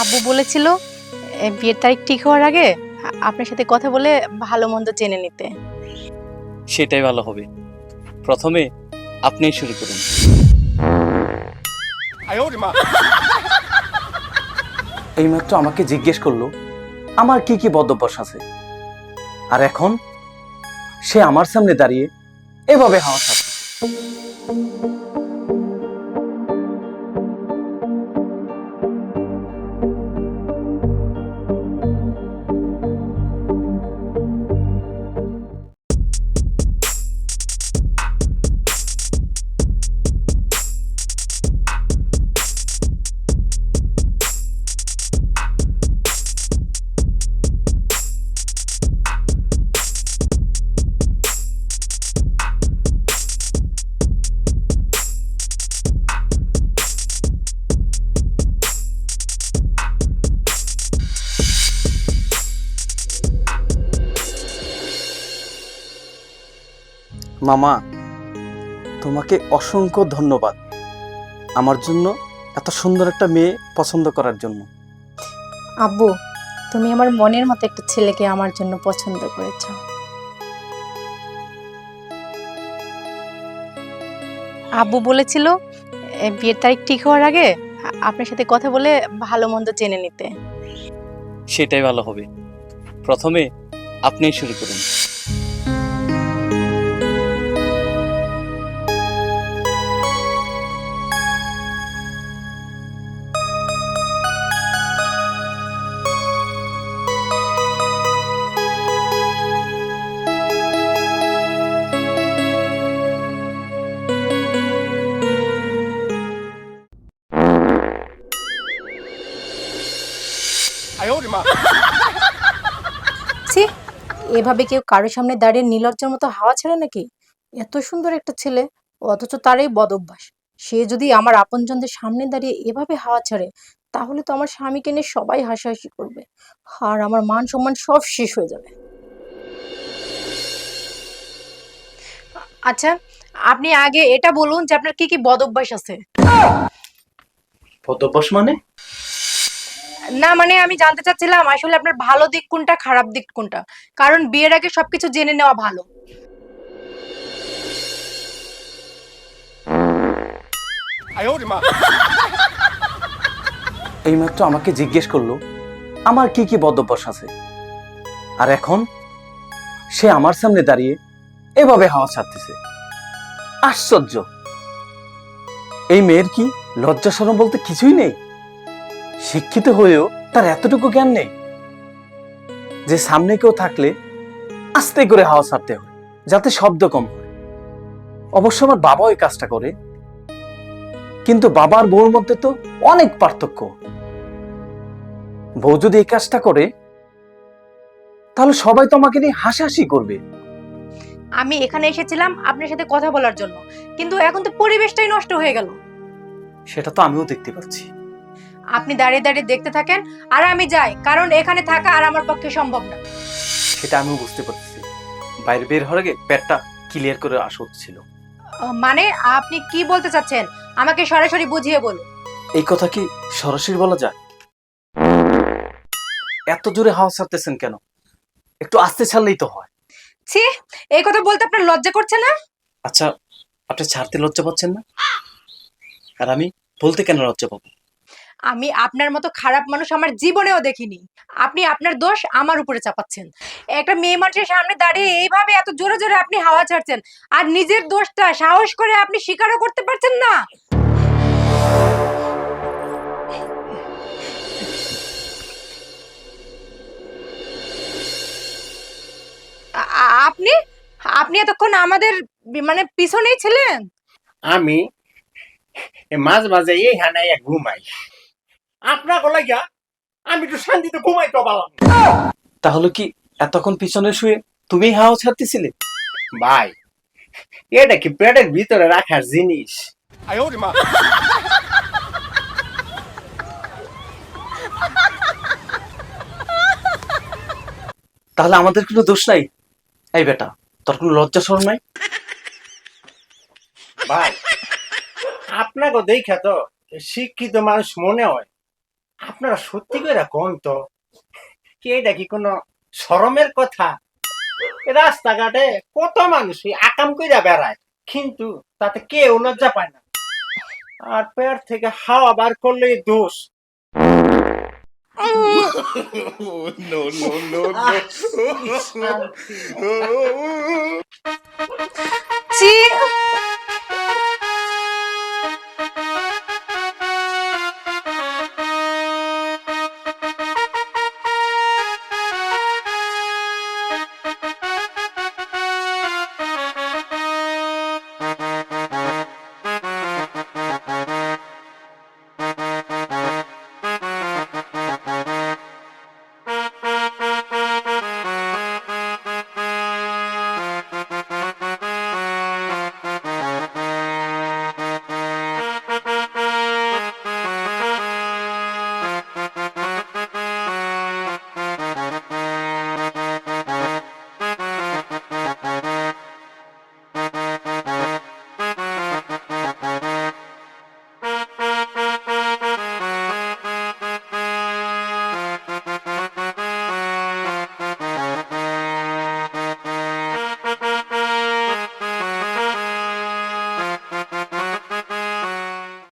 আব্বু বলেছিল বিয়ের তারিখ ঠিক হওয়ার আগে আপনার সাথে কথা বলে ভালো মন্দ জেনে নিতে। সেটাই ভালো হবে। প্রথমে আপনিই শুরু করুন। এইমাত্র আমাকে জিজ্ঞেস করলো আমার কি কি বদ অভ্যাস আছে, আর এখন সে আমার সামনে দাঁড়িয়ে এভাবে হাওয়া খাচ্ছে। মামা, তোমাকে অসংখ্য ধন্যবাদ আমার জন্য এত সুন্দর একটা মেয়ে পছন্দ করার জন্য। আব্বু, তুমি আমার মনের মতো একটা ছেলেকে আমার জন্য পছন্দ করেছো। আব্বু বলেছিল বিয়ের তারিখ ঠিক হওয়ার আগে আপনার সাথে কথা বলে ভালো মন্দ জেনে নিতে। সেটাই ভালো হবে। প্রথমে আপনিই শুরু করুন। ছি, এভাবে কেউ কারোর সামনে দাঁড়িয়ে নির্লজ্জের মতো হাওয়া ছাড়ে নাকি? এত সুন্দর একটা ছেলে, অথচ তারই বদ অভ্যাস। সে যদি আমার আপনজনদের সামনে দাঁড়িয়ে এভাবে হাওয়া ছাড়ে, তাহলে তো আমার স্বামীকে নিয়ে সবাই হাসাহাসি করবে, আর আমার মান সম্মান সব শেষ হয়ে যাবে। আচ্ছা, আপনি আগে এটা বলুন যে আপনার কি কি বদ অভ্যাস আছে। বদ অভ্যাস মানে? না মানে আমি জানতে চাচ্ছিলাম আসলে আপনার ভালো দিক কোনটা, খারাপ দিক কোনটা, কারণ বিয়ের আগে সবকিছু জেনে নেওয়া ভালো। এইমাত্র আমাকে জিজ্ঞেস করলো আমার কি কি বদ অভ্যাস আছে, আর এখন সে আমার সামনে দাঁড়িয়ে এভাবে হাওয়া ছাড়তেছে। আশ্চর্য! এই মেয়ের কি লজ্জা শরম বলতে কিছুই নেই? শিক্ষিত হয়েও তার এতটুকু জ্ঞান নেই যে সামনে কেউ থাকলে আস্তে করে হাওয়া ছাড়তে হয় যাতে শব্দ কম হয়। অবশ্য আমার বাবাও এই কাজটা করে, কিন্তু বাবার বউর মধ্যে তো অনেক পার্থক্য। বউ যদি এই কাজটা করে তাহলে সবাই তো আমাকে নিয়ে হাসাহাসি করবে। আমি এখানে এসেছিলাম আপনার সাথে কথা বলার জন্য, কিন্তু এখন তো পরিবেশটাই নষ্ট হয়ে গেল। সেটা তো আমিও দেখতে পাচ্ছি। আপনি দাঁড়িয়ে দাঁড়িয়ে দেখতে থাকেন আর আমি যাই, কারণ এখানে থাকা আর আমার পক্ষে সম্ভব না। সেটা আমিও বুঝতে পারছি। বাইরে বের হওয়ার আগে পেটটা ক্লিয়ার করে আসা ছিল। মানে আপনি কি বলতে চাচ্ছেন? আমাকে সরাসরি বুঝিয়ে বলুন। এই কথা কি সরাসরি বলা যায়? এত জোরে হাওয়া ছাড়তেছেন কেন? একটু আস্তে ছাড়লেই তো হয়। ছি, এই কথা বলতে আপনার লজ্জা করছে না? আচ্ছা, আপনি ছাড়তে লজ্জা পাচ্ছেন না, আর আমি বলতে কেন লজ্জা পাবো? আমি আপনার মতো খারাপ মানুষ আমার জীবনেও দেখিনি। আপনি আপনার দোষ আমার উপরে চাপাচ্ছেন। একটা মেয়ে মানুষের সামনে দাঁড়িয়ে এইভাবে এত জোরে জোরে আপনি হাওয়া ছাড়ছেন, আর নিজের দোষটা সাহস করে আপনি স্বীকারও করতে পারছেন না। আপনি আপনি এতক্ষণ আমাদের মানে পিছনেই ছিলেন? আমি মাঝে মাঝে এই হানাইয়া ঘুমাই, আপনার লাগিয়া আমি একটু শান্তিতে ঘুমাইতে পারলাম না। তাহলে কি এতক্ষণ পিছনে শুয়ে তুমি হাওয়া ছাড়তেছিলে? ভাই, এটা কি পেটের ভিতরে রাখার জিনিস? তাহলে আমাদের কোনো দোষ নাই? এই বেটা, তোর কোনো লজ্জা শরম নাই? ভাই, আপনাকে দেখা তো শিক্ষিত মানুষ মনে হয়, আপনারা সত্যি করে কোন তো কি এটা কি কোনো শরমের কথা? রাস্তাঘাটে কত মানুষ আকাম কইরা বেড়ায়, কিন্তু তাতে কেউ লজ্জা পায় না। আর পেট থেকে হাওয়া বার করলেই দোষ। no, no, no, no. শান্তি।